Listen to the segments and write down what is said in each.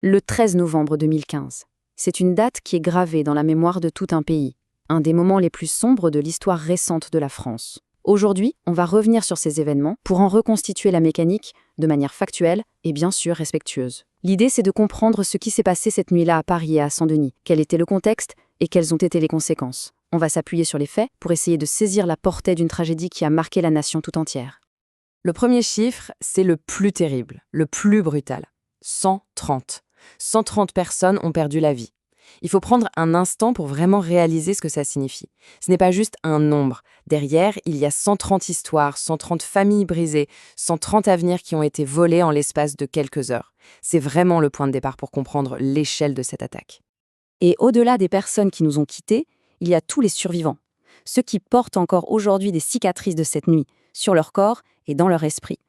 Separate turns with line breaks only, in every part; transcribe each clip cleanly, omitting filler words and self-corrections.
Le 13 novembre 2015. C'est une date qui est gravée dans la mémoire de tout un pays, un des moments les plus sombres de l'histoire récente de la France. Aujourd'hui, on va revenir sur ces événements pour en reconstituer la mécanique de manière factuelle et bien sûr respectueuse. L'idée, c'est de comprendre ce qui s'est passé cette nuit-là à Paris et à Saint-Denis, quel était le contexte et quelles ont été les conséquences. On va s'appuyer sur les faits pour essayer de saisir la portée d'une tragédie qui a marqué la nation tout entière.
Le premier chiffre, c'est le plus terrible, le plus brutal. 130. 130 personnes ont perdu la vie. Il faut prendre un instant pour vraiment réaliser ce que ça signifie. Ce n'est pas juste un nombre. Derrière, il y a 130 histoires, 130 familles brisées, 130 avenirs qui ont été volés en l'espace de quelques heures. C'est vraiment le point de départ pour comprendre l'échelle de cette attaque.
Et au-delà des personnes qui nous ont quittés, il y a tous les survivants. Ceux qui portent encore aujourd'hui des cicatrices de cette nuit, sur leur corps et dans leur esprit.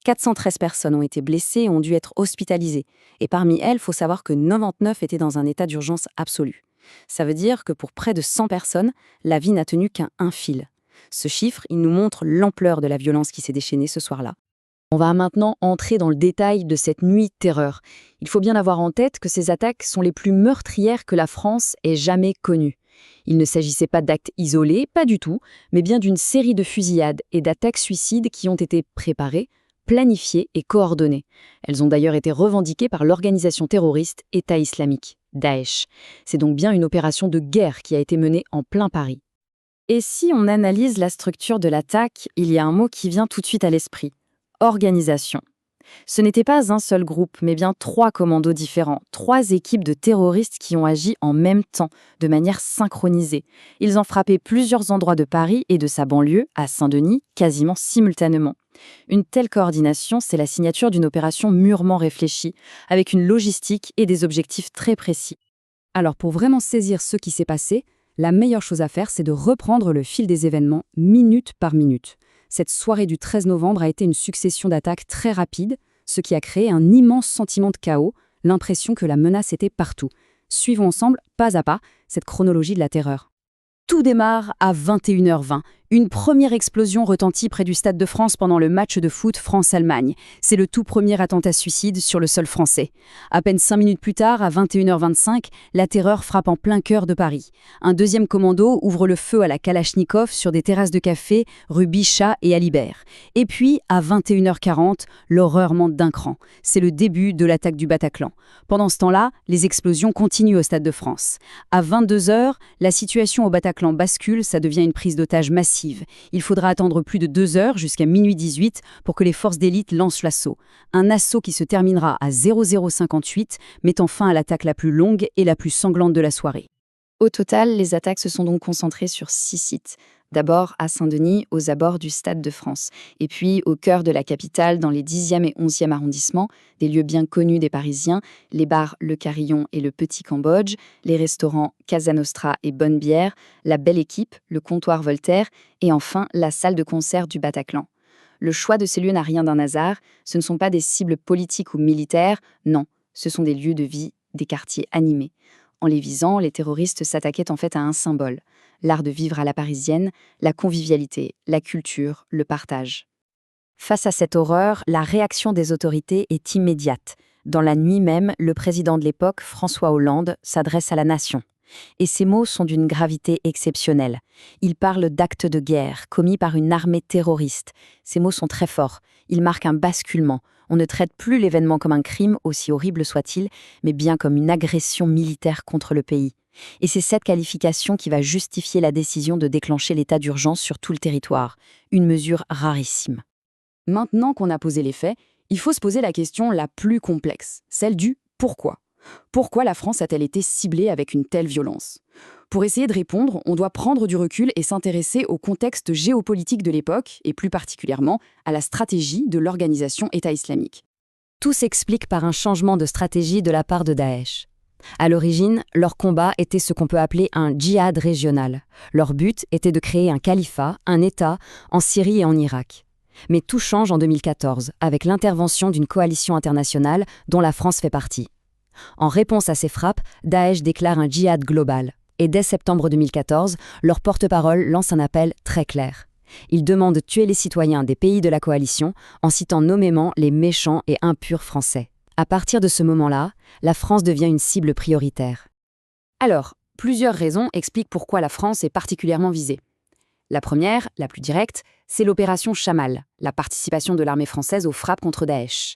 413 personnes ont été blessées et ont dû être hospitalisées. Et parmi elles, il faut savoir que 99 étaient dans un état d'urgence absolu. Ça veut dire que pour près de 100 personnes, la vie n'a tenu qu'un fil. Ce chiffre, il nous montre l'ampleur de la violence qui s'est déchaînée ce soir-là. On va maintenant entrer dans le détail de cette nuit de terreur. Il faut bien avoir en tête que ces attaques sont les plus meurtrières que la France ait jamais connues. Il ne s'agissait pas d'actes isolés, pas du tout, mais bien d'une série de fusillades et d'attaques suicides qui ont été préparées, planifiées et coordonnées. Elles ont d'ailleurs été revendiquées par l'organisation terroriste État islamique, Daesh. C'est donc bien une opération de guerre qui a été menée en plein Paris. Et si on analyse la structure de l'attaque, il y a un mot qui vient tout de suite à l'esprit. Organisation. Ce n'était pas un seul groupe, mais bien 3 commandos différents, 3 équipes de terroristes qui ont agi en même temps, de manière synchronisée. Ils ont frappé plusieurs endroits de Paris et de sa banlieue, à Saint-Denis, quasiment simultanément. Une telle coordination, c'est la signature d'une opération mûrement réfléchie, avec une logistique et des objectifs très précis. Alors pour vraiment saisir ce qui s'est passé, la meilleure chose à faire, c'est de reprendre le fil des événements minute par minute. Cette soirée du 13 novembre a été une succession d'attaques très rapides, ce qui a créé un immense sentiment de chaos, l'impression que la menace était partout. Suivons ensemble, pas à pas, cette chronologie de la terreur. Tout démarre à 21h20. Une première explosion retentit près du Stade de France pendant le match de foot France-Allemagne. C'est le tout premier attentat suicide sur le sol français. À peine 5 minutes plus tard, à 21h25, la terreur frappe en plein cœur de Paris. Un deuxième commando ouvre le feu à la Kalachnikov sur des terrasses de café rue Bichat et Alibert. Et puis, à 21h40, l'horreur monte d'un cran. C'est le début de l'attaque du Bataclan. Pendant ce temps-là, les explosions continuent au Stade de France. À 22h, la situation au Bataclan bascule, ça devient une prise d'otage massive. Il faudra attendre plus de 2 heures jusqu'à minuit 18 pour que les forces d'élite lancent l'assaut. Un assaut qui se terminera à 0058, mettant fin à l'attaque la plus longue et la plus sanglante de la soirée. Au total, les attaques se sont donc concentrées sur 6 sites. D'abord à Saint-Denis, aux abords du Stade de France, et puis au cœur de la capitale, dans les 10e et 11e arrondissements, des lieux bien connus des Parisiens, les bars Le Carillon et le Petit Cambodge, les restaurants Casa Nostra et Bonne Bière, la Belle Équipe, le comptoir Voltaire, et enfin la salle de concert du Bataclan. Le choix de ces lieux n'a rien d'un hasard, ce ne sont pas des cibles politiques ou militaires, non, ce sont des lieux de vie, des quartiers animés. En les visant, les terroristes s'attaquaient en fait à un symbole. L'art de vivre à la parisienne, la convivialité, la culture, le partage. Face à cette horreur, la réaction des autorités est immédiate. Dans la nuit même, le président de l'époque, François Hollande, s'adresse à la nation. Et ces mots sont d'une gravité exceptionnelle. Il parle d'actes de guerre commis par une armée terroriste. Ces mots sont très forts. Ils marquent un basculement. On ne traite plus l'événement comme un crime, aussi horrible soit-il, mais bien comme une agression militaire contre le pays. Et c'est cette qualification qui va justifier la décision de déclencher l'état d'urgence sur tout le territoire, une mesure rarissime. Maintenant qu'on a posé les faits, il faut se poser la question la plus complexe, celle du pourquoi. Pourquoi la France a-t-elle été ciblée avec une telle violence ? Pour essayer de répondre, on doit prendre du recul et s'intéresser au contexte géopolitique de l'époque, et plus particulièrement à la stratégie de l'organisation État islamique. Tout s'explique par un changement de stratégie de la part de Daesh. À l'origine, leur combat était ce qu'on peut appeler un djihad régional. Leur but était de créer un califat, un État, en Syrie et en Irak. Mais tout change en 2014, avec l'intervention d'une coalition internationale dont la France fait partie. En réponse à ces frappes, Daesh déclare un djihad global. Et dès septembre 2014, leur porte-parole lance un appel très clair. Ils demandent de tuer les citoyens des pays de la coalition en citant nommément les méchants et impurs Français. À partir de ce moment-là, la France devient une cible prioritaire. Alors, plusieurs raisons expliquent pourquoi la France est particulièrement visée. La première, la plus directe, c'est l'opération Chamal, la participation de l'armée française aux frappes contre Daesh.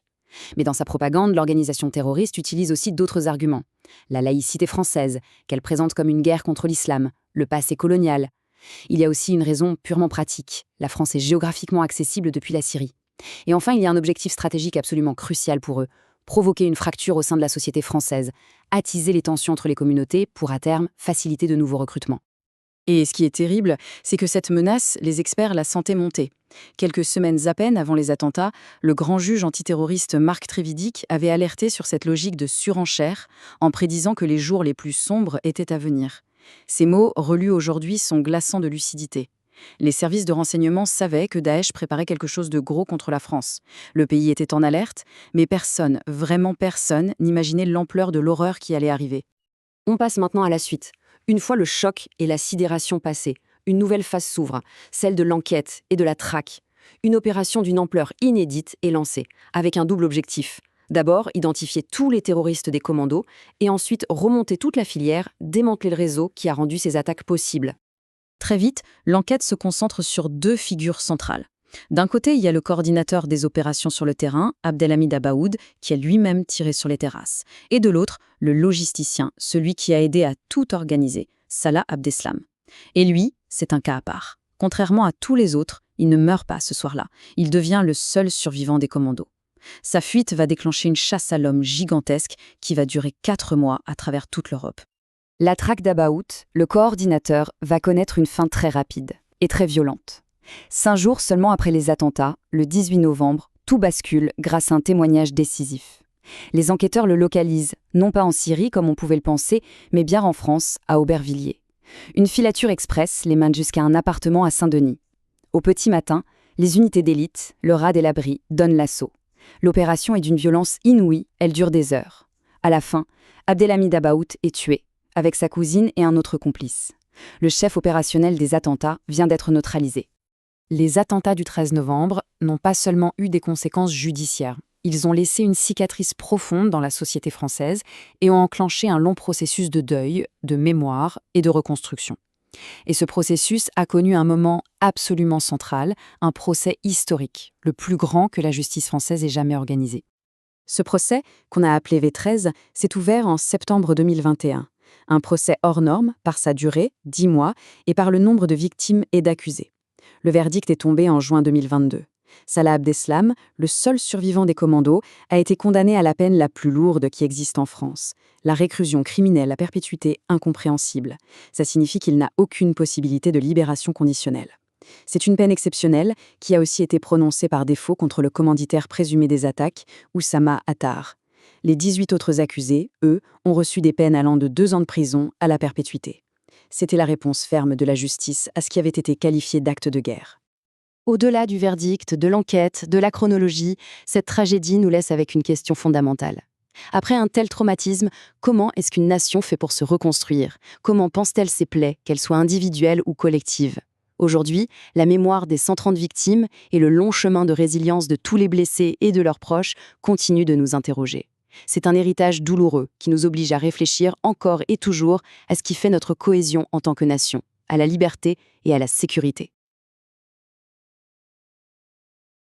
Mais dans sa propagande, l'organisation terroriste utilise aussi d'autres arguments. La laïcité française, qu'elle présente comme une guerre contre l'islam, le passé colonial. Il y a aussi une raison purement pratique. La France est géographiquement accessible depuis la Syrie. Et enfin, il y a un objectif stratégique absolument crucial pour eux, provoquer une fracture au sein de la société française, attiser les tensions entre les communautés pour, à terme, faciliter de nouveaux recrutements.
Et ce qui est terrible, c'est que cette menace, les experts la sentaient monter. Quelques semaines à peine avant les attentats, le grand juge antiterroriste Marc Trévidic avait alerté sur cette logique de surenchère en prédisant que les jours les plus sombres étaient à venir. Ces mots, relus aujourd'hui, sont glaçants de lucidité. Les services de renseignement savaient que Daesh préparait quelque chose de gros contre la France. Le pays était en alerte, mais personne, vraiment personne, n'imaginait l'ampleur de l'horreur qui allait arriver.
On passe maintenant à la suite. Une fois le choc et la sidération passés, une nouvelle phase s'ouvre, celle de l'enquête et de la traque. Une opération d'une ampleur inédite est lancée, avec un double objectif. D'abord, identifier tous les terroristes des commandos, et ensuite remonter toute la filière, démanteler le réseau qui a rendu ces attaques possibles.
Très vite, l'enquête se concentre sur deux figures centrales. D'un côté, il y a le coordinateur des opérations sur le terrain, Abdelhamid Abaoud, qui a lui-même tiré sur les terrasses. Et de l'autre, le logisticien, celui qui a aidé à tout organiser, Salah Abdeslam. Et lui, c'est un cas à part. Contrairement à tous les autres, il ne meurt pas ce soir-là. Il devient le seul survivant des commandos. Sa fuite va déclencher une chasse à l'homme gigantesque qui va durer 4 mois à travers toute l'Europe.
La traque d'Abaoud, le coordinateur, va connaître une fin très rapide et très violente. 5 jours seulement après les attentats, le 18 novembre, tout bascule grâce à un témoignage décisif. Les enquêteurs le localisent, non pas en Syrie comme on pouvait le penser, mais bien en France, à Aubervilliers. Une filature express les mène jusqu'à un appartement à Saint-Denis. Au petit matin, les unités d'élite, le RAD et l'abri, donnent l'assaut. L'opération est d'une violence inouïe, elle dure des heures. À la fin, Abdelhamid Abaoud est tué, avec sa cousine et un autre complice. Le chef opérationnel des attentats vient d'être neutralisé.
Les attentats du 13 novembre n'ont pas seulement eu des conséquences judiciaires. Ils ont laissé une cicatrice profonde dans la société française et ont enclenché un long processus de deuil, de mémoire et de reconstruction. Et ce processus a connu un moment absolument central, un procès historique, le plus grand que la justice française ait jamais organisé.
Ce procès, qu'on a appelé V13, s'est ouvert en septembre 2021. Un procès hors norme par sa durée, 10 mois, et par le nombre de victimes et d'accusés. Le verdict est tombé en juin 2022. Salah Abdeslam, le seul survivant des commandos, a été condamné à la peine la plus lourde qui existe en France, la réclusion criminelle à perpétuité incompréhensible. Ça signifie qu'il n'a aucune possibilité de libération conditionnelle. C'est une peine exceptionnelle qui a aussi été prononcée par défaut contre le commanditaire présumé des attaques, Oussama Attar. Les 18 autres accusés, eux, ont reçu des peines allant de 2 ans de prison à la perpétuité. C'était la réponse ferme de la justice à ce qui avait été qualifié d'acte de guerre.
Au-delà du verdict, de l'enquête, de la chronologie, cette tragédie nous laisse avec une question fondamentale. Après un tel traumatisme, comment est-ce qu'une nation fait pour se reconstruire? Comment pense-t-elle ses plaies, qu'elles soient individuelles ou collectives? Aujourd'hui, la mémoire des 130 victimes et le long chemin de résilience de tous les blessés et de leurs proches continuent de nous interroger. C'est un héritage douloureux qui nous oblige à réfléchir encore et toujours à ce qui fait notre cohésion en tant que nation, à la liberté et à la sécurité.